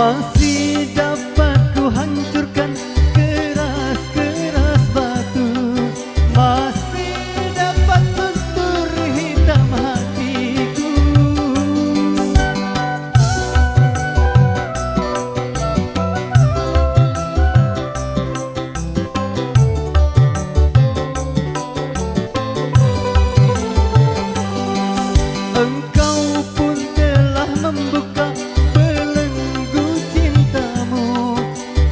Masih dapat ku hancurkan keras-keras batu, masih dapat luntur hitam hatiku. Engkau pun telah membuka belenggu cintamu,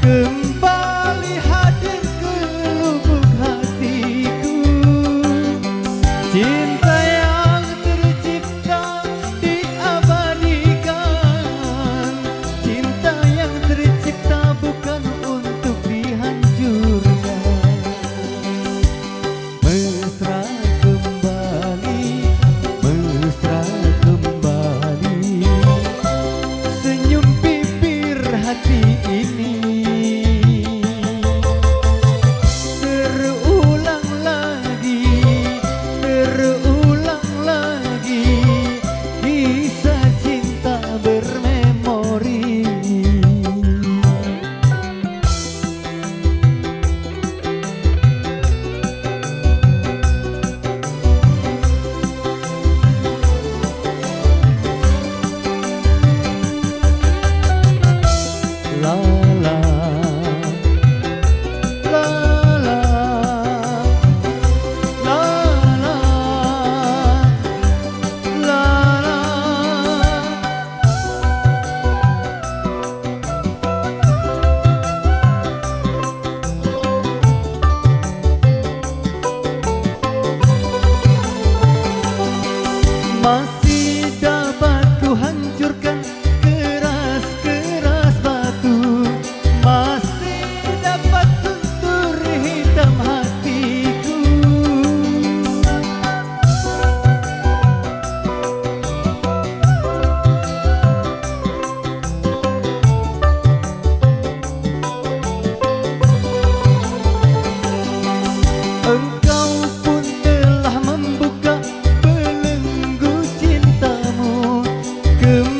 kembali hadir ke lubuk hatiku. Cinta yang tercipta diabadikan, cinta yang tercipta bukan untuk dihancurkan. Mesra kembali, mesra kembali, senyum bibir hati ini. Terulang lagi, terulang lagi, kisah cinta bermemori. La la la la la la la la. Masih dapat ku hancurkan keras-keras batu, masih dapat luntur hitam hatiku. Engkau pun telah membuka belenggu cintamu, kembali